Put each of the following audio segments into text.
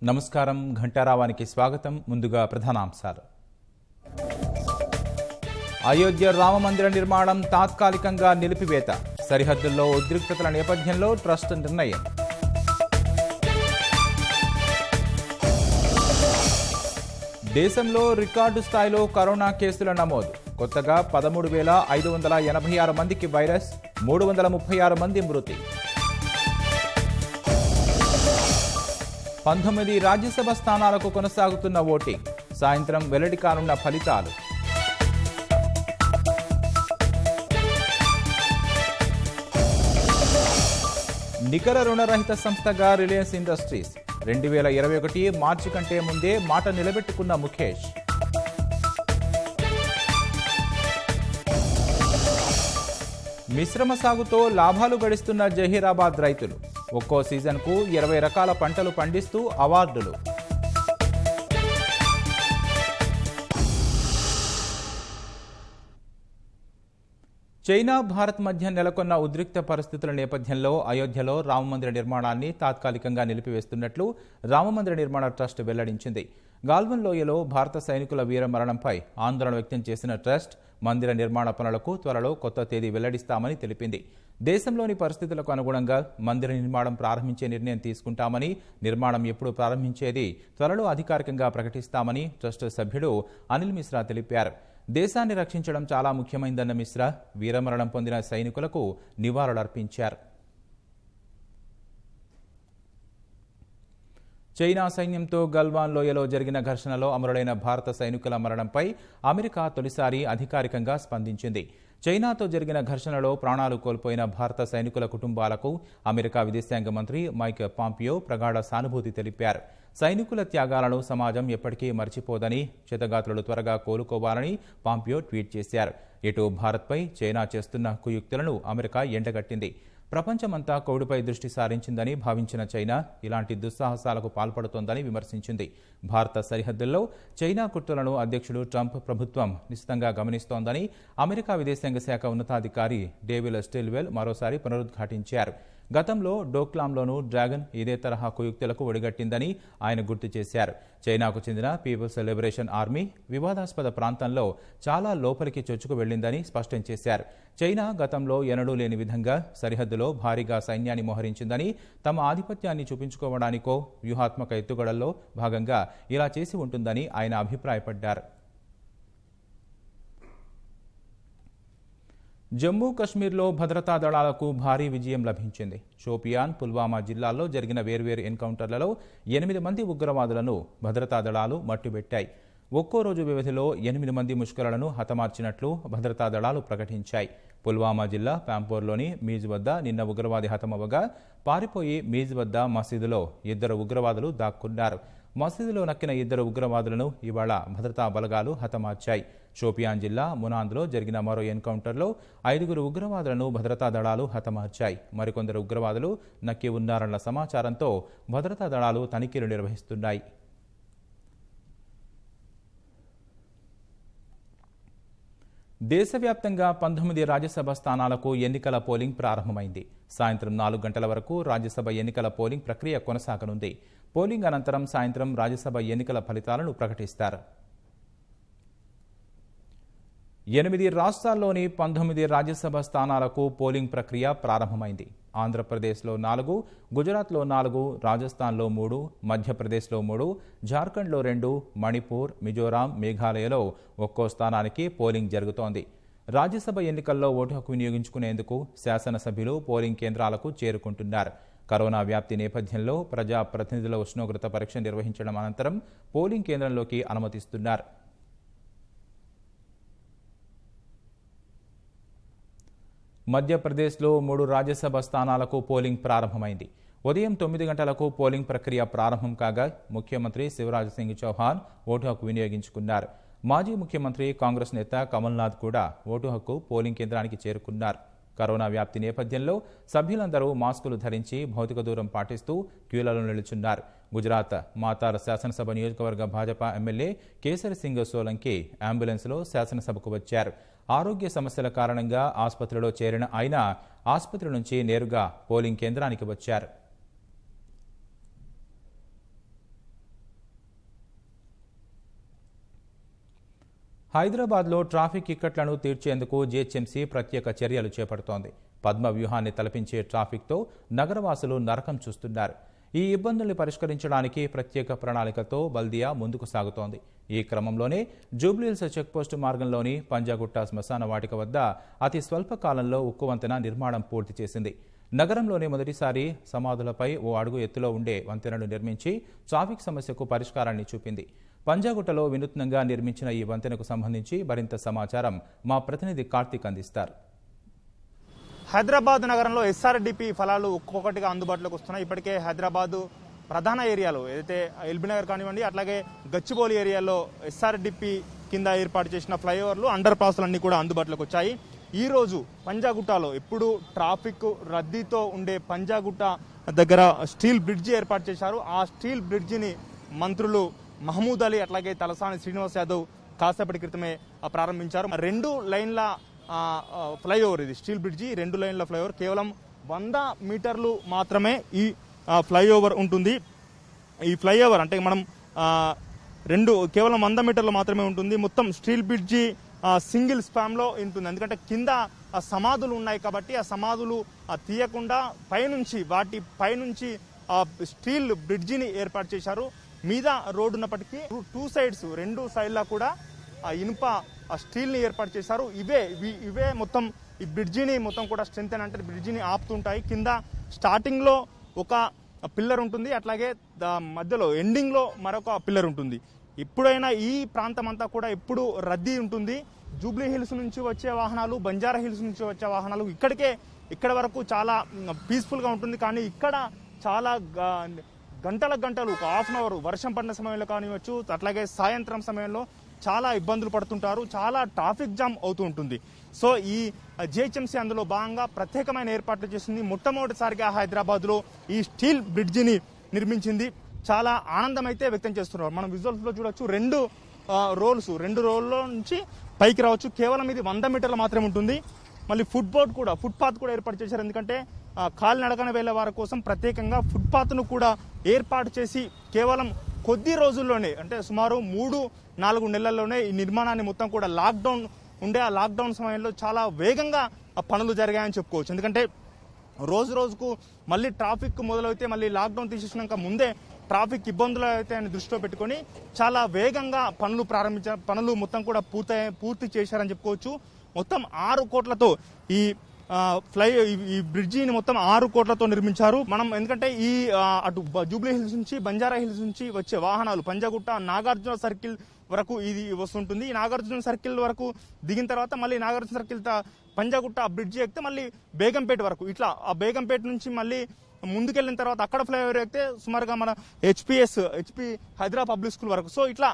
నమస్కారం. ఘంటారావానికి స్వాగతం. ముందుగా ప్రధానాంశాలు. అయోధ్య రామమందిర నిర్మాణం తాత్కాలికంగా నిలిపివేత. సరిహద్దుల్లో ఉద్రిక్తతల నేపథ్యంలో ట్రస్ట్ నిర్ణయం. దేశంలో రికార్డు స్థాయిలో కరోనా కేసుల నమోదు. కొత్తగా 13,586 మందికి వైరస్, 336 మంది మృతి. 19 రాజ్యసభ స్థానాలకు కొనసాగుతున్న ఓటింగ్. సాయంత్రం వెల్లడి కానున్న ఫలితాలు. నికర రుణరహిత సంస్థగా రిలయన్స్ ఇండస్ట్రీస్ 2021 మార్చి కంటే ముందే మాట నిలబెట్టుకున్న ముఖేష్. మిశ్రమ సాగుతో లాభాలు గడిస్తున్న జహీరాబాద్ రైతులు. ఒక్కో సీజన్కు 20 రకాల పంటలు పండిస్తూ అవార్డులు. చైనా, భారత్ మధ్య నెలకొన్న ఉద్రిక్త పరిస్థితుల నేపథ్యంలో అయోధ్యలో రామమందిర నిర్మాణాన్ని తాత్కాలికంగా నిలిపివేస్తున్నట్లు రామమందిర నిర్మాణ ట్రస్ట్ వెల్లడించింది. గాల్వన్ లోయలో భారత సైనికుల వీరమరణంపై ఆందోళన వ్యక్తం చేసిన ట్రస్ట్ మందిర నిర్మాణ పనులకు త్వరలో కొత్త తేదీ వెల్లడిస్తామని తెలిపింది. దేశంలోని పరిస్థితులకు అనుగుణంగా మందిర నిర్మాణం ప్రారంభించే నిర్ణయం తీసుకుంటామని, నిర్మాణం ఎప్పుడు ప్రారంభించేది త్వరలో అధికారికంగా ప్రకటిస్తామని ట్రస్ట్ సభ్యుడు అనిల్ మిశ్రా తెలిపారు. దేశాన్ని రక్షించడం చాలా ముఖ్యమైందన్న మిశ్రా వీరమరణం పొందిన సైనికులకు నివాళులర్పించారు. చైనా సైన్యంతో గల్వాన్ లోయలో జరిగిన ఘర్షణలో అమరులైన భారత సైనికుల మరణంపై అమెరికా తొలిసారి అధికారికంగా స్పందించింది. చైనాతో జరిగిన ఘర్షణలో ప్రాణాలు కోల్పోయిన భారత సైనికుల కుటుంబాలకు అమెరికా విదేశాంగ మంత్రి మైక్ పాంపియో ప్రగాఢ సానుభూతి తెలిపారు. సైనికుల త్యాగాలను సమాజం ఎప్పటికీ మర్చిపోదని, క్షతగాత్రులు త్వరగా కోలుకోవాలని పాంపియో ట్వీట్ చేశారు. ఇటు భారత్పై చైనా చేస్తున్న కుయుక్తులను అమెరికా ఎండగట్టింది. ప్రపంచమంతా కోవిడ్పై దృష్టి సారించిందని భావించిన చైనా ఇలాంటి దుస్సాహసాలకు పాల్పడుతోందని విమర్శించింది. భారత సరిహద్దుల్లో చైనా కుట్రలను అధ్యక్షుడు ట్రంప్ ప్రభుత్వం నిశితంగా గమనిస్తోందని అమెరికా విదేశాంగ శాఖ ఉన్నతాధికారి డేవిడ్ స్టిల్వెల్ మరోసారి పునరుద్ఘాటించారు. గతంలో డోక్లాంలోనూ డ్రాగన్ ఇదే తరహా కుయుక్తులకు ఒడిగట్టిందని ఆయన గుర్తు చేశారు. చైనాకు చెందిన పీపుల్స్ లిబరేషన్ ఆర్మీ వివాదాస్పద ప్రాంతంలో చాలా లోపలికి చొచ్చుకు వెళ్లిందని స్పష్టం చేశారు. చైనా గతంలో ఎన్నడూ లేని విధంగా సరిహద్దులో భారీగా సైన్యాన్ని మోహరించిందని, తమ ఆధిపత్యాన్ని చూపించుకోవడానికో వ్యూహాత్మక ఎత్తుగడల్లో భాగంగా ఇలా చేసి ఉంటుందని ఆయన అభిప్రాయపడ్డారు. జమ్మూ కశ్మీర్లో భద్రతా దళాలకు భారీ విజయం లభించింది. షోపియాన్, పుల్వామా జిల్లాల్లో జరిగిన వేర్వేరు ఎన్కౌంటర్లలో 8 మంది ఉగ్రవాదులను భద్రతా దళాలు మట్టుబెట్టాయి. ఒక్కో రోజు వ్యవధిలో 8 మంది ముష్కరులను హతమార్చినట్లు భద్రతా దళాలు ప్రకటించాయి. పుల్వామా జిల్లా ప్యాంపోర్లోని మీజ్ వద్ద నిన్న ఉగ్రవాది హతమవ్వగా, పారిపోయి మీజ్ వద్ద మసీదులో 2 ఉగ్రవాదులు దాక్కున్నారు. మసీదులో నక్కిన 2 ఉగ్రవాదులను ఇవాళ భద్రతా బలగాలు హతమార్చాయి. షోపియాన్ జిల్లా మునాంద్లో జరిగిన మరో ఎన్కౌంటర్లో 5 ఉగ్రవాదులను భద్రతా దళాలు హతమార్చాయి. మరికొందరు ఉగ్రవాదులు నక్కి ఉన్నారన్న సమాచారంతో భద్రతా దళాలు తనిఖీలు నిర్వహిస్తున్నాయి. దేశవ్యాప్తంగా 19 రాజ్యసభ స్థానాలకు ఎన్నికల పోలింగ్ ప్రారంభమైంది. సాయంత్రం 4 గంటల వరకు రాజ్యసభ ఎన్నికల పోలింగ్ ప్రక్రియ కొనసాగనుంది. పోలింగ్ అనంతరం సాయంత్రం రాజ్యసభ ఎన్నికల ఫలితాలను ప్రకటిస్తారు. 8 రాష్ట్రాల్లోని 19 రాజ్యసభ స్థానాలకు పోలింగ్ ప్రక్రియ ప్రారంభమైంది. ఆంధ్రప్రదేశ్లో 4, గుజరాత్లో 4, రాజస్థాన్లో 3, మధ్యప్రదేశ్లో 3, జార్ఖండ్లో 2, మణిపూర్, మిజోరాం, మేఘాలయలో ఒక్కో స్థానానికి పోలింగ్ జరుగుతోంది. రాజ్యసభ ఎన్నికల్లో ఓటు హక్కు వినియోగించుకునేందుకు శాసనసభ్యులు పోలింగ్ కేంద్రాలకు చేరుకుంటున్నారు. కరోనా వ్యాప్తి నేపథ్యంలో ప్రజా ప్రతినిధుల ఉష్ణోగ్రత పరీక్ష నిర్వహించడం అనంతరం పోలింగ్ కేంద్రంలోకి అనుమతిస్తున్నారు. మధ్యప్రదేశ్లో 3 రాజ్యసభ స్థానాలకు పోలింగ్ ప్రారంభమైంది. ఉదయం 9 గంటలకు పోలింగ్ ప్రక్రియ ప్రారంభం కాగా ముఖ్యమంత్రి శివరాజ్ సింగ్ చౌహాన్ ఓటు హక్కు వినియోగించుకున్నారు. మాజీ ముఖ్యమంత్రి, కాంగ్రెస్ నేత కమల్నాథ్ కూడా ఓటు హక్కు పోలింగ్ కేంద్రానికి చేరుకున్నారు. కరోనా వ్యాప్తి నేపథ్యంలో సభ్యులందరూ మాస్కులు ధరించి భౌతిక దూరం పాటిస్తూ క్యూలలో నిలుచున్నారు. గుజరాత్ మాతార్ శాసనసభ నియోజకవర్గ భాజపా ఎమ్మెల్యే కేసరి సింగ్ సోలంకి అంబులెన్స్లో శాసనసభకు వచ్చారు. ఆరోగ్య సమస్యల కారణంగా ఆసుపత్రిలో చేరిన ఆయన ఆసుపత్రి నుంచి నేరుగా పోలింగ్ కేంద్రానికి వచ్చారు. హైదరాబాద్లో ట్రాఫిక్ ఇక్కట్లను తీర్చేందుకు జీహెచ్ఎంసీ ప్రత్యేక చర్యలు చేపడుతోంది. పద్మ వ్యూహాన్ని తలపించే ట్రాఫిక్తో నగరవాసులు నరకం చూస్తున్నారు. ఈ ఇబ్బందుల్ని పరిష్కరించడానికి ప్రత్యేక ప్రణాళికతో బల్దియా ముందుకు సాగుతోంది. ఈ క్రమంలోనే జూబ్లీహిల్స్ చెక్పోస్టు మార్గంలోని పంజాగుట్ట శ్మశాన వాటిక వద్ద అతి స్వల్ప కాలంలో ఉక్కు వంతెన నిర్మాణం పూర్తి చేసింది. నగరంలోనే మొదటిసారి సమాధులపై ఓ అడుగు ఎత్తులో ఉండే వంతెనను నిర్మించి ట్రాఫిక్ సమస్యకు పరిష్కారాన్ని చూపింది. పంజాగుట్టలో వినూత్నంగా నిర్మించిన ఈ వంతెనకు సంబంధించి మరింత సమాచారం మా ప్రతినిధి కార్తీక్ అందిస్తారు. హైదరాబాద్ నగరంలో ఎస్ఆర్డిపి ఫలాలు ఒక్కొక్కటిగా అందుబాటులోకి వస్తున్నాయి. ఇప్పటికే హైదరాబాద్ ప్రధాన ఏరియాలో ఏదైతే ఎల్బీనగర్ కానివ్వండి, అట్లాగే గచ్చిబౌలి ఏరియాలో ఎస్ఆర్డిపి కింద ఏర్పాటు చేసిన ఫ్లైఓవర్లు, అండర్ పాస్లన్నీ కూడా అందుబాటులోకి వచ్చాయి. ఈ రోజు పంజాగుట్టలో ఎప్పుడు ట్రాఫిక్ రద్దీతో ఉండే పంజాగుట్ట దగ్గర స్టీల్ బ్రిడ్జి ఏర్పాటు చేశారు. ఆ స్టీల్ బ్రిడ్జిని మంత్రులు మహమూద్ అలీ అట్లాగే తలసాని శ్రీనివాస్ యాదవ్ కాసేపటి క్రితమే ప్రారంభించారు. 2 లైన్ల ఫ్లైఓవర్ ఇది స్టీల్ బ్రిడ్జి, 2 లైన్ల ఫ్లైఓవర్. కేవలం 100 మీటర్లు మాత్రమే ఈ ఫ్లైఓవర్ ఉంటుంది. ఈ ఫ్లైఓవర్ అంటే మనం కేవలం 100 మీటర్లు మాత్రమే ఉంటుంది. మొత్తం స్టీల్ బ్రిడ్జి సింగిల్ స్పామ్ లో ఉంటుంది. ఎందుకంటే కింద సమాధులు ఉన్నాయి కాబట్టి ఆ సమాధులు తీయకుండా వాటి పైనుంచి స్టీల్ బ్రిడ్జిని ఏర్పాటు చేశారు. మీద రోడ్డు ఉన్నప్పటికీ 2 సైడ్స్ 2 సైడ్లా కూడా ఇనుప స్టీల్ ని ఏర్పాటు చేశారు. ఇవే మొత్తం ఈ బ్రిడ్జిని మొత్తం కూడా స్ట్రెంత్ అంటే బ్రిడ్జిని ఆపుతుంటాయి. కింద స్టార్టింగ్ లో ఒక పిల్లర్ ఉంటుంది, అట్లాగే మధ్యలో ఎండింగ్ లో మరొక పిల్లర్ ఉంటుంది. ఎప్పుడైనా ఈ ప్రాంతం అంతా కూడా ఎప్పుడు రద్దీ ఉంటుంది. జూబ్లీ హిల్స్ నుంచి వచ్చే వాహనాలు, బంజారా హిల్స్ నుంచి వచ్చే వాహనాలు ఇక్కడ వరకు చాలా పీస్ఫుల్ గా ఉంటుంది. కానీ ఇక్కడ చాలా గంటలు ఒక హాఫ్ అన్ అవర్ వర్షం పడిన సమయంలో కానివచ్చు, అట్లాగే సాయంత్రం సమయంలో చాలా ఇబ్బందులు పడుతుంటారు. చాలా ట్రాఫిక్ జామ్ అవుతూ ఉంటుంది. సో ఈ జీహెచ్ఎంసీ అందులో భాగంగా ప్రత్యేకమైన ఏర్పాట్లు చేసింది. మొట్టమొదటిసారిగా హైదరాబాద్ లో ఈ స్టీల్ బ్రిడ్జిని నిర్మించింది. చాలా ఆనందం అయితే వ్యక్తం చేస్తున్నారు. మనం విజువల్స్ లో చూడొచ్చు. 2 రోల్లో నుంచి పైకి రావచ్చు. కేవలం ఇది 100 మీటర్లు మాత్రమే ఉంటుంది. మళ్ళీ ఫుట్పాత్ కూడా ఏర్పాటు చేశారు. ఎందుకంటే కాలినడకన వెళ్లే వారి కోసం ప్రత్యేకంగా ఫుట్పాత్ ను కూడా ఏర్పాటు చేసి కేవలం కొద్ది రోజుల్లోనే, అంటే సుమారు 3-4 నెలల్లోనే ఈ నిర్మాణాన్ని మొత్తం కూడా ఆ లాక్డౌన్ సమయంలో చాలా వేగంగా పనులు జరిగాయని చెప్పుకోవచ్చు. ఎందుకంటే రోజుకు మళ్ళీ ట్రాఫిక్ మొదలైతే మళ్ళీ లాక్డౌన్ తీసేసినాక ముందే ట్రాఫిక్ ఇబ్బందులు అయితే అని దృష్టిలో పెట్టుకొని చాలా వేగంగా పనులు మొత్తం కూడా పూర్తి చేశారని చెప్పుకోవచ్చు. మొత్తం 6 కోట్లతో ఈ బ్రిడ్జిని మొత్తం 6 కోట్లతో నిర్మించారు. ఎందుకంటే ఈ అటు జూబ్లీ హిల్స్ నుంచి, బంజారా హిల్స్ నుంచి వచ్చే వాహనాలు పంజాగుట్ట, నాగార్జున సర్కిల్ వరకు ఇది వస్తుంటుంది. ఈ నాగార్జున సర్కిల్ వరకు దిగిన తర్వాత మళ్ళీ నాగార్జున సర్కిల్ పంజాగుట్ట బ్రిడ్జి ఎక్కితే మళ్ళీ బేగంపేట వరకు, ఇట్లా ఆ బేగంపేట నుంచి మళ్ళీ ముందుకెళ్లిన తర్వాత అక్కడ ఫ్లైఓవర్ ఎక్కితే సుమారుగా మన హెచ్పి హైదరాబాద్ పబ్లిక్ స్కూల్ వరకు. సో ఇట్లా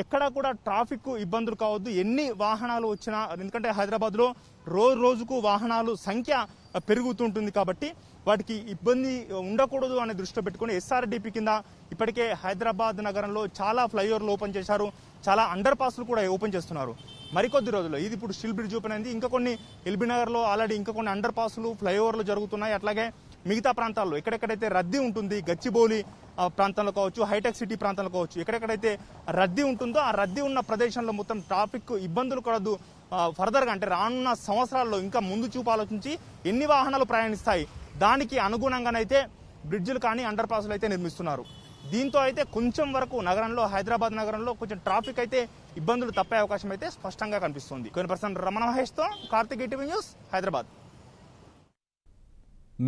ఎక్కడా కూడా ట్రాఫిక్ ఇబ్బందులు కావద్దు. ఎన్ని వాహనాలు వచ్చినా, ఎందుకంటే హైదరాబాద్ లో రోజుకు వాహనాలు సంఖ్య పెరుగుతుంటుంది కాబట్టి వాటికి ఇబ్బంది ఉండకూడదు అనే దృష్టిలో పెట్టుకుని ఎస్ఆర్డిపి కింద ఇప్పటికే హైదరాబాద్ నగరంలో చాలా ఫ్లైఓవర్లు ఓపెన్ చేశారు. చాలా అండర్ పాస్లు కూడా ఓపెన్ చేస్తున్నారు. మరికొద్ది రోజుల్లో ఇది ఇప్పుడు స్టీల్ బ్రిడ్జ్ ఓపెన్ అయింది. ఇంకా కొన్ని ఎల్బీనగర్ లో ఆల్రెడీ ఇంకా కొన్ని అండర్ పాస్లు, ఫ్లైఓవర్లు జరుగుతున్నాయి. అట్లాగే మిగతా ప్రాంతాల్లో ఎక్కడెక్కడైతే రద్దీ ఉంటుంది, గచ్చిబౌలి ప్రాంతంలో కావచ్చు, హైటెక్ సిటీ ప్రాంతంలో కావచ్చు, ఎక్కడెక్కడైతే రద్దీ ఉంటుందో ఆ రద్దీ ఉన్న ప్రదేశంలో మొత్తం ట్రాఫిక్ ఇబ్బందులు కలదు. ఫర్దర్ గా అంటే రానున్న సంవత్సరాల్లో ఇంకా ముందు చూపు ఆలోచించి ఎన్ని వాహనాలు ప్రయాణిస్తాయి దానికి అనుగుణంగానైతే బ్రిడ్జిలు కానీ అండర్ పాస్లు అయితే నిర్మిస్తున్నారు. దీంతో అయితే కొంచెం వరకు హైదరాబాద్ నగరంలో కొంచెం ట్రాఫిక్ అయితే ఇబ్బందులు తప్పే అవకాశం అయితే స్పష్టంగా కనిపిస్తుంది. కొన్ని రమణ మహేష్తో కార్తిక్, ఈటీవీ న్యూస్, హైదరాబాద్.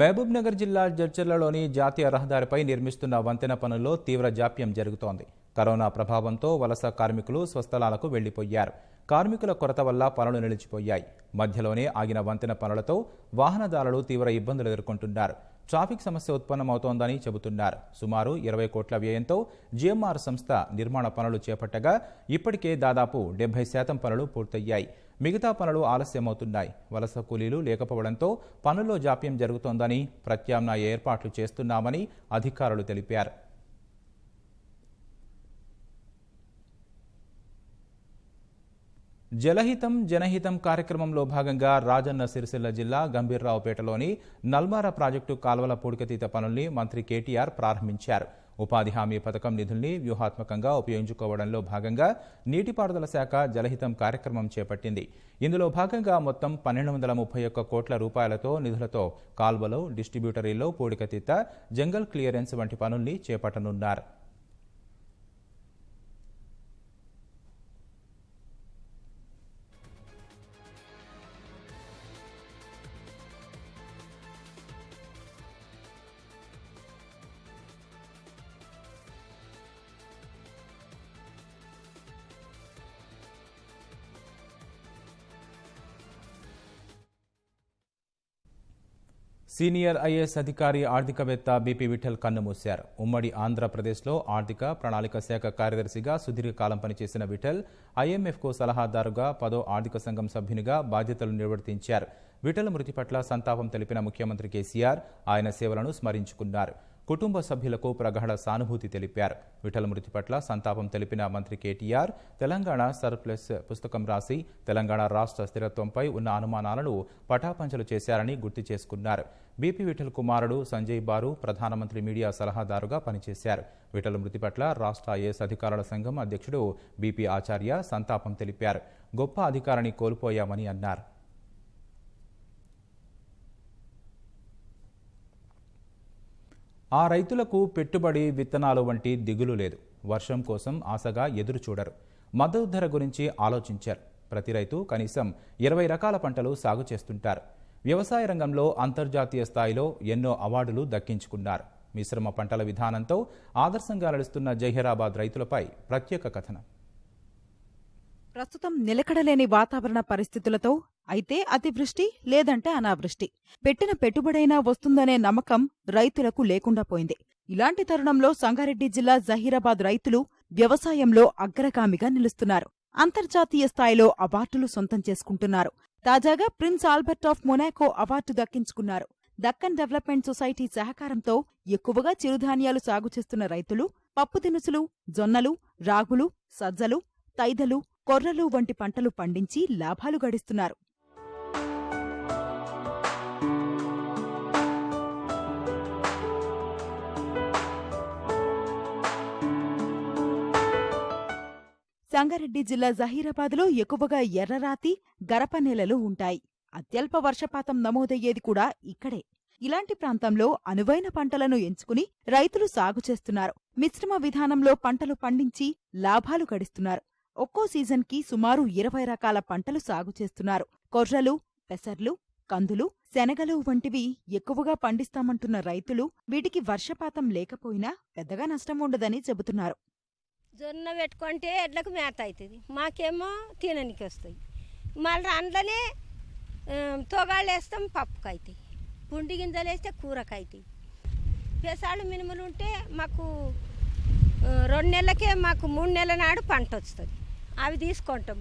మహబూబ్ నగర్ జిల్లా జడ్చర్లలోని జాతీయ రహదారిపై నిర్మిస్తున్న వంతెన పనుల్లో తీవ్ర జాప్యం జరుగుతోంది. కరోనా ప్రభావంతో వలస కార్మికులు స్వస్థలాలకు వెళ్లిపోయారు. కార్మికుల కొరత వల్ల పనులు నిలిచిపోయాయి. మధ్యలోనే ఆగిన వంతెన పనులతో వాహనదారులు తీవ్ర ఇబ్బందులు ఎదుర్కొంటున్నారు. ట్రాఫిక్ సమస్య ఉత్పన్నమవుతోందని చెబుతున్నారు. సుమారు 20 కోట్ల వ్యయంతో జిఎంఆర్ సంస్థ నిర్మాణ పనులు చేపట్టగా ఇప్పటికే దాదాపు 70% పనులు పూర్తయ్యాయి. మిగతా పనులు ఆలస్యమవుతున్నాయి. వలస కూలీలు లేకపోవడంతో పనుల్లో జాప్యం జరుగుతోందని, ప్రత్యామ్నాయ ఏర్పాట్లు చేస్తున్నామని అధికారులు తెలిపారు. జలహితం జనహితం కార్యక్రమంలో భాగంగా రాజన్న సిరిసిల్ల జిల్లా గంభీర్రావుపేటలోని నల్మార ప్రాజెక్టు కాల్వల పూడికతీత పనుల్ని మంత్రి కేటీఆర్ ప్రారంభించారు. ఉపాధి హామీ పథకం నిధుల్ని వ్యూహాత్మకంగా ఉపయోగించుకోవడంలో భాగంగా నీటిపారుదల శాఖ జలహితం కార్యక్రమం చేపట్టింది. ఇందులో భాగంగా మొత్తం 1231 కోట్ల రూపాయలతో నిధులతో కాల్వలు, డిస్ట్రిబ్యూటరీల్లో పూడికతీత, జంగల్ క్లియరెన్స్ వంటి పనుల్ని చేపట్టనున్నారు. సీనియర్ ఐఏఎస్ అధికారి ఆర్థికవేత్త బీపీ విఠల్ కన్నుమూశారు. ఉమ్మడి ఆంధ్రప్రదేశ్లో ఆర్థిక ప్రణాళిక శాఖ కార్యదర్శిగా సుదీర్ఘకాలం పనిచేసిన విఠల్ ఐఎంఎఫ్కు సలహాదారుగా 10వ ఆర్థిక సంఘం సభ్యునిగా బాధ్యతలు నిర్వర్తించారు. విఠల్ మృతి పట్ల సంతాపం తెలిపిన ముఖ్యమంత్రి కేసీఆర్ ఆయన సేవలను స్మరించుకున్నారు. కుటుంబ సభ్యులకు ప్రగాఢ సానుభూతి తెలిపారు. విఠల్ మృతి పట్ల సంతాపం తెలిపిన మంత్రి కేటీఆర్ తెలంగాణ సర్ప్లస్ పుస్తకం రాసి తెలంగాణ రాష్ట్ర స్థిరత్వంపై ఉన్న అనుమానాలను పటాపంచలు చేశారని గుర్తు చేసుకున్నారు. బీపీ విఠల్ కుమారుడు సంజయ్ బారు ప్రధానమంత్రి మీడియా సలహాదారుగా పనిచేశారు. విఠల్ మృతి పట్ల రాష్ట్ర ఐఏఎస్ అధికారుల సంఘం అధ్యక్షుడు బీపీ ఆచార్య సంతాపం తెలిపారు. గొప్ప అధికారిని కోల్పోయామని అన్నారు. ఆ రైతులకు పెట్టుబడి, విత్తనాలు వంటి దిగులు లేదు. వర్షం కోసం ఆశగా ఎదురు చూడరు. మద్దతు ధర గురించి ఆలోచించారు. ప్రతి రైతు కనీసం 20 రకాల పంటలు సాగు చేస్తుంటారు. వ్యవసాయ రంగంలో అంతర్జాతీయ స్థాయిలో ఎన్నో అవార్డులు దక్కించుకున్నారు. మిశ్రమ పంటల విధానంతో ఆదర్శంగా నడుస్తున్న జహీరాబాద్ రైతులపై ప్రత్యేక కథనం. ప్రస్తుతం నిలకడలేని వాతావరణ పరిస్థితులతో అయితే అతివృష్టి లేదంటే అనావృష్టి పెట్టిన పెట్టుబడైనా వస్తుందనే నమ్మకం రైతులకు లేకుండా పోయింది. ఇలాంటి తరుణంలో సంగారెడ్డి జిల్లా జహీరాబాద్ రైతులు వ్యవసాయంలో అగ్రగామిగా నిలుస్తున్నారు. అంతర్జాతీయ స్థాయిలో అవార్డులు సొంతం చేసుకుంటున్నారు. తాజాగా Prince Albert of Monaco award దక్కించుకున్నారు. దక్కన్ డెవలప్మెంట్ సొసైటీ సహకారంతో ఎక్కువగా చిరుధాన్యాలు సాగు చేస్తున్న రైతులు పప్పు దినుసులు, జొన్నలు, రాగులు, సజ్జలు, తైదలు, కొర్రలు వంటి పంటలు పండించి లాభాలు గడిస్తున్నారు. సంగారెడ్డి జిల్లా జహీరాబాద్లో ఎక్కువగా ఎర్రరాతి, గరప నేలలు ఉంటాయి. అత్యల్ప వర్షపాతం నమోదయ్యేది కూడా ఇక్కడే. ఇలాంటి ప్రాంతంలో అనువైన పంటలను ఎంచుకుని రైతులు సాగు చేస్తున్నారు. మిశ్రమ విధానంలో పంటలు పండించి లాభాలు గడిస్తున్నారు. ఒక్కో సీజన్కి సుమారు 20 రకాల పంటలు సాగు చేస్తున్నారు. కొర్రలు, పెసర్లు, కందులు, శనగలు వంటివి ఎక్కువగా పండిస్తామంటున్న రైతులు వీటికి వర్షపాతం లేకపోయినా పెద్దగా నష్టం ఉండదని చెబుతున్నారు. జొన్న పెట్టుకుంటే ఎడ్లకు మేత అవుతుంది, మాకేమో తిననికి వస్తాయి. మళ్ళీ అందులోనే తొగాళ్ళు వేస్తాం, పప్పుకు అవుతాయి. పుండి గింజలు వేస్తే కూరకు అవుతాయి. పెసాలు మినుములు ఉంటే మాకు 2 నెలలకే మాకు 3 నెలల నాడు పంట వస్తుంది. అవి తీసుకుంటాం.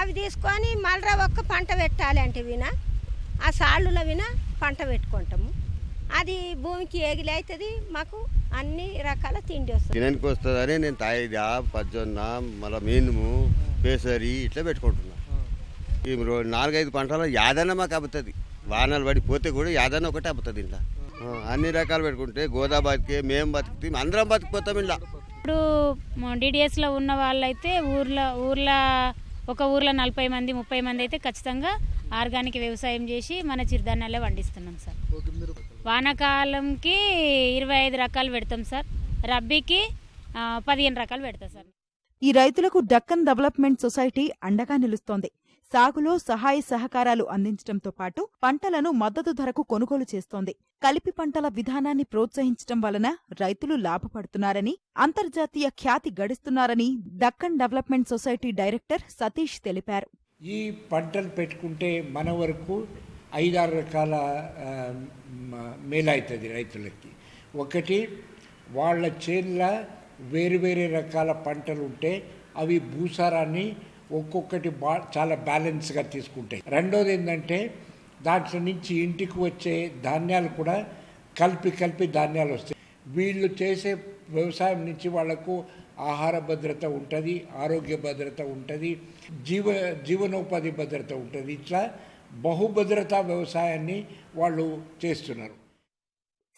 అవి తీసుకొని మళ్ళీ ఒక్క పంట పెట్టాలి అంటే ఆ సాళ్ళుల పంట పెట్టుకుంటాము. అది భూమికి ఎగిలి అవుతుంది. మాకు అన్ని రకాల తిండి వస్తుంది. తినడానికి వస్తుందని నేను తాయిదా, పజ్జొన్న, మళ్ళీ మినుము, పేసరి ఇట్లా పెట్టుకుంటున్నా. ఈ 4-5 పంటలు యాదన్న మాకు అబ్బుతుంది. వానలు పడిపోతే కూడా యాదన్న ఒకటే అబ్బుతుంది. ఇంట్లో అన్ని రకాలు పెట్టుకుంటే గోదావరికి మేము బతుకుతాం, అందరం బతికిపోతాం. ఇంట్లో ఇప్పుడు డిడిఎస్లో ఉన్న వాళ్ళైతే ఊర్లో ఒక ఊర్లో 40 మంది 30 మంది అయితే ఖచ్చితంగా ఆర్గానిక్ వ్యవసాయం చేసి మన చిరుధాన్యాలే పండిస్తున్నాం సార్. వానాకాలంకి 25 రకాలు పెడతాం సార్. రబ్బీకి 15 రకాలు పెడతాం సార్. ఈ రైతులకు దక్కన్ డెవలప్మెంట్ సొసైటీ అండగా నిలుస్తోంది. సాగులో సహాయ సహకారాలు అందించడంతో పాటు పంటలను మద్దతు ధరకు కొనుగోలు చేస్తోంది. కలిపి పంటల విధానాన్ని ప్రోత్సహించడం వలన రైతులు లాభపడుతున్నారని, అంతర్జాతీయ ఖ్యాతి గడిస్తున్నారని Deccan development society director Satish తెలిపారు. ఈ పంటలు పెట్టుకుంటే మన వరకు 5-6 రకాల మేలవుతుంది రైతులకి. ఒకటి, వాళ్ళ చేనుల వేరు రకాల పంటలు ఉంటే అవి భూసారాన్ని ఒక్కొక్కటి చాలా బ్యాలెన్స్గా తీసుకుంటాయి. రెండోది ఏంటంటే దాంట్లో నుంచి ఇంటికి వచ్చే ధాన్యాలు కూడా కలిపి ధాన్యాలు వస్తాయి. వీళ్ళు చేసే వ్యవసాయం నుంచి వాళ్లకు ఆహార భద్రత ఉంటుంది, ఆరోగ్య భద్రత ఉంటుంది, జీవనోపాధి భద్రత ఉంటుంది. ఇట్లా బహుభద్రతా వ్యవసాయాన్ని వాళ్ళు చేస్తున్నారు.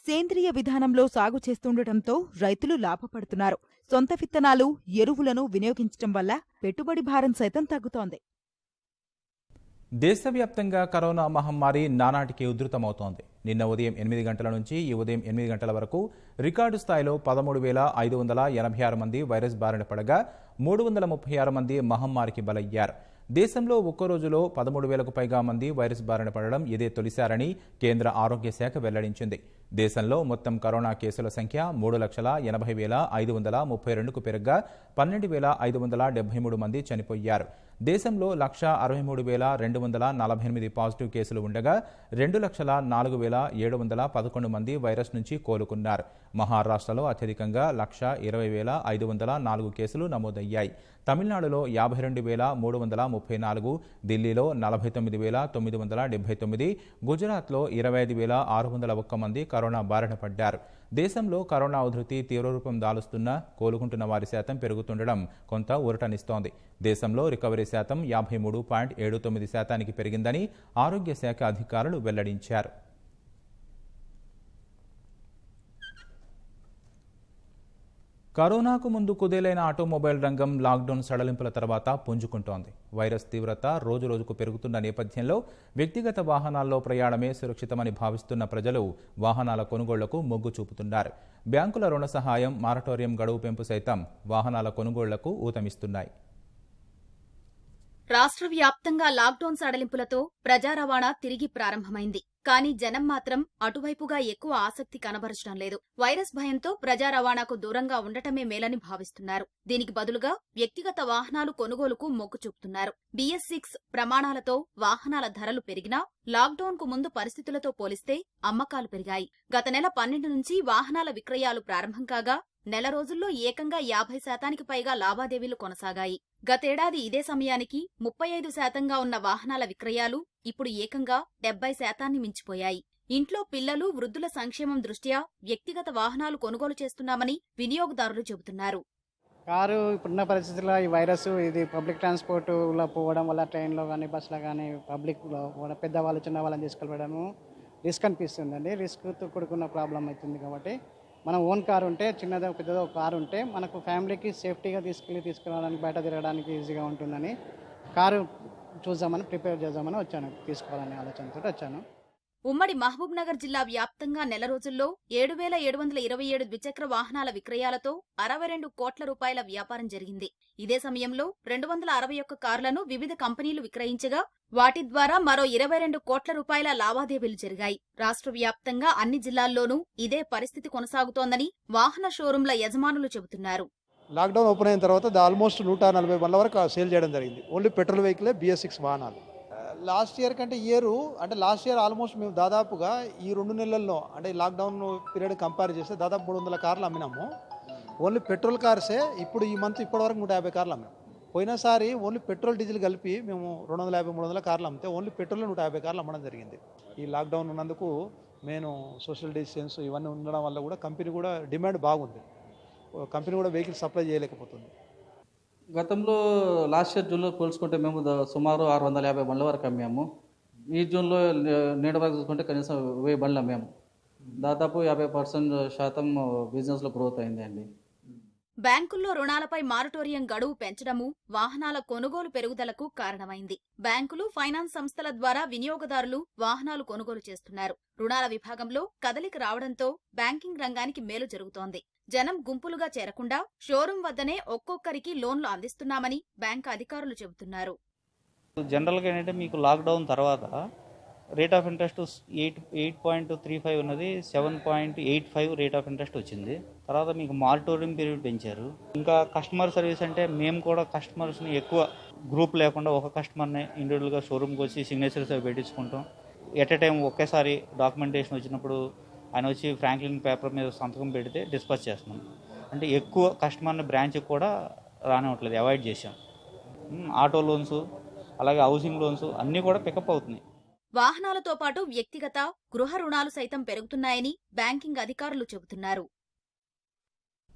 సేంద్రియ విధానంలో సాగు చేస్తుండటంతో రైతులు లాభపడుతున్నారు. సొంత విత్తనాలు, ఎరువులను వినియోగించడం వల్ల పెట్టుబడి భారం సైతం తగ్గుతోంది. దేశవ్యాప్తంగా కరోనా మహమ్మారి నానాటికి ఉధృతమవుతోంది. నిన్న ఉదయం 8 గంటల నుంచి ఈ ఉదయం 8 గంటల వరకు రికార్డు స్థాయిలో 13,586 మంది వైరస్ బారిన పడగా 336 మంది మహమ్మారికి బలయ్యారు. దేశంలో ఒక్కో రోజులో 13,000కు పైగా మంది వైరస్ బారిన పడడం ఇదే తొలిసారని కేంద్ర ఆరోగ్య శాఖ వెల్లడించింది. దేశంలో మొత్తం కరోనా కేసుల సంఖ్య 3,80,532కు పెరగ్గా 12,573 మంది చనిపోయారు. దేశంలో 1,63,248 పాజిటివ్ కేసులు ఉండగా 2,04,711 మంది వైరస్ నుంచి కోలుకున్నారు. మహారాష్ట్రలో అత్యధికంగా 1,20,504 కేసులు నమోదయ్యాయి. తమిళనాడులో 52,334, ఢిల్లీలో 49,979, గుజరాత్లో 25,601 మంది కరోనా బారిన పడ్డారు. దేశంలో కరోనా ఉధృతి తీవ్రరూపం దాలుస్తున్నా కోలుకుంటున్న వారి శాతం పెరుగుతుండడం కొంత ఊరటనిస్తోంది. దేశంలో రికవరీ శాతం 53.79% పెరిగిందని ఆరోగ్య శాఖ అధికారులు వెల్లడించారు. కరోనాకు ముందు కుదేలైన ఆటోమొబైల్ రంగం లాక్డౌన్ సడలింపుల తర్వాత పుంజుకుంటోంది. వైరస్ తీవ్రత రోజురోజుకు పెరుగుతున్న నేపథ్యంలో వ్యక్తిగత వాహనాల్లో ప్రయాణమే సురక్షితమని భావిస్తున్న ప్రజలు వాహనాల కొనుగోళ్లకు మొగ్గు చూపుతున్నారు. బ్యాంకుల రుణ సహాయం, మారటోరియం గడువు పెంపు సైతం వాహనాల కొనుగోళ్లకు ఊతమిస్తున్నాయి. రాష్ట్ర వ్యాప్తంగా లాక్డౌన్ సడలింపులతో ప్రజా రవాణా తిరిగి ప్రారంభమైంది. కానీ జనం మాత్రం అటువైపుగా ఎక్కువ ఆసక్తి కనబరచడం లేదు. వైరస్ భయంతో ప్రజా రవాణాకు దూరంగా ఉండటమే మేలని భావిస్తున్నారు. దీనికి బదులుగా వ్యక్తిగత వాహనాలు కొనుగోలుకు మొగ్గు చూపుతున్నారు. BS6 ప్రమాణాలతో వాహనాల ధరలు పెరిగినా లాక్డౌన్ కు ముందు పరిస్థితులతో పోలిస్తే అమ్మకాలు పెరిగాయి. గత నెల 12 నుంచి వాహనాల విక్రయాలు ప్రారంభం కాగా నెల రోజుల్లో ఏకంగా 50% పైగా లావాదేవీలు కొనసాగాయి. గతేడాది ఇదే సమయానికి 35% ఉన్న వాహనాల విక్రయాలు ఇప్పుడు ఏకంగా 70% మించిపోయాయి. ఇంట్లో పిల్లలు, వృద్ధుల సంక్షేమం దృష్ట్యా వ్యక్తిగత వాహనాలు కొనుగోలు చేస్తున్నామని వినియోగదారులు చెబుతున్నారు. కారు ఇప్పుడున్న పరిస్థితుల్లో ఈ వైరస్ ఇది పబ్లిక్ ట్రాన్స్పోర్ట్లో పోవడం వల్ల, ట్రైన్లో కానీ బస్సులో కానీ పబ్లిక్లో కూడా పెద్దవాళ్ళు చిన్న వాళ్ళని తీసుకెళ్ళడము రిస్క్ అనిపిస్తుందండి. రిస్క్తో కూడుకున్న ప్రాబ్లం అవుతుంది. కాబట్టి మనం ఓన్ కారు ఉంటే, చిన్నదో పెద్దదో కారు ఉంటే మనకు ఫ్యామిలీకి సేఫ్టీగా తీసుకురావడానికి, బయట తిరగడానికి ఈజీగా ఉంటుందని కారు చూద్దామని, ప్రిపేర్ చేద్దామని వచ్చాను. తీసుకోవాలనే ఆలోచనతో వచ్చాను. ఉమ్మడి మహబూబ్ నగర్ జిల్లా వ్యాప్తంగా నెల రోజుల్లో 7,727 ద్విచక్ర వాహనాల విక్రయాలతో 62 కోట్ల రూపాయల వ్యాపారం జరిగింది. ఇదే సమయంలో 261 కార్లను వివిధ కంపెనీలు విక్రయించగా వాటి ద్వారా మరో 22 కోట్ల రూపాయల లావాదేవీలు జరిగాయి. రాష్ట్ర వ్యాప్తంగా అన్ని జిల్లాల్లోనూ ఇదే పరిస్థితి కొనసాగుతోందని వాహన షోరూంల యజమానులు చెబుతున్నారు. లాక్డౌన్ ఓపెన్ అయిన తర్వాత ఆల్మోస్ట్ 140 బండ్ల వరకు సేల్ చేయడం జరిగింది. ఓన్లీ పెట్రోల్ వెహికలే, BS6 వాహనాలు. లాస్ట్ ఇయర్ కంటే లాస్ట్ ఇయర్ ఆల్మోస్ట్ మేము దాదాపుగా ఈ 2 నెలల్లో, అంటే లాక్డౌన్ పీరియడ్ కంపేర్ చేస్తే దాదాపు 300 కార్లు అమ్మినాము. ఓన్లీ పెట్రోల్ కార్సే ఇప్పుడు ఈ మంత్ ఇప్పటివరకు 150 కార్లు అమ్మాము. పోయినసారి ఓన్లీ పెట్రోల్, డీజిల్ కలిపి మేము 250-300 కార్లు అమ్మితే ఓన్లీ పెట్రోల్ 150 కార్లు అమ్మడం జరిగింది. ఈ లాక్డౌన్ ఉన్నందుకు నేను సోషల్ డిస్టెన్స్ ఇవన్నీ ఉండడం వల్ల కూడా కంపెనీ కూడా డిమాండ్ బాగుంది. కంపెనీ కూడా వెహికల్ సప్లై చేయలేకపోతుంది. గతంలో లాస్ట్ ఇయర్ జూన్లో పోల్చుకుంటే మేము సుమారు 650 బండ్ల వరకు అమ్మాము. ఈ జూన్లో నేడు వరకు చూసుకుంటే కనీసం 1000 బండ్లు అమ్మాము. దాదాపు 50% బిజినెస్లో గ్రోత్ అయింది అండి. బ్యాంకుల్లో రుణాలపై మారటోరియం గడువు పెంచడము వాహనాల కొనుగోలు పెరుగుదలకు కారణమైంది. బ్యాంకులు, ఫైనాన్స్ సంస్థల ద్వారా వినియోగదారులు వాహనాలు కొనుగోలు చేస్తున్నారు. రుణాల విభాగంలో కదలిక రావడంతో బ్యాంకింగ్ రంగానికి మేలు జరుగుతోంది. జనం గుంపులుగా చేరకుండా షోరూం వద్దనే ఒక్కొక్కరికి లోన్లు అందిస్తున్నామని బ్యాంకు అధికారులు చెబుతున్నారు. జనరల్గా ఏంటంటే మీకు లాక్డౌన్ తర్వాత రేట్ ఆఫ్ ఇంట్రెస్ట్ 8.35 ఉన్నది 7.85 రేట్ ఆఫ్ ఇంట్రెస్ట్ వచ్చింది. తర్వాత మీకు మారటోరియం పీరియడ్ పెంచారు. ఇంకా కస్టమర్ సర్వీస్ అంటే మేము కూడా కస్టమర్స్ని ఎక్కువ గ్రూప్ లేకుండా ఒక కస్టమర్ని ఇండివిజువల్గా షోరూమ్కి వచ్చి సిగ్నేచర్స్ అవి పెట్టించుకుంటాం. ఎట్ ఎ టైం ఒకేసారి డాక్యుమెంటేషన్ వచ్చినప్పుడు ఆయన వచ్చి ఫ్రాంక్లిన్ పేపర్ మీద సంతకం పెడితే డిస్పచ్ చేస్తున్నాం. అంటే ఎక్కువ కస్టమర్ని బ్రాంచ్కి కూడా రానివ్వట్లేదు, అవాయిడ్ చేశాం. ఆటో లోన్స్, అలాగే హౌసింగ్ లోన్స్ అన్నీ కూడా పికప్ అవుతున్నాయి. వాహనాలతో పాటు వ్యక్తిగత, గృహ రుణాలు సైతం పెరుగుతున్నాయని బ్యాంకింగ్ అధికారులు చెబుతున్నారు.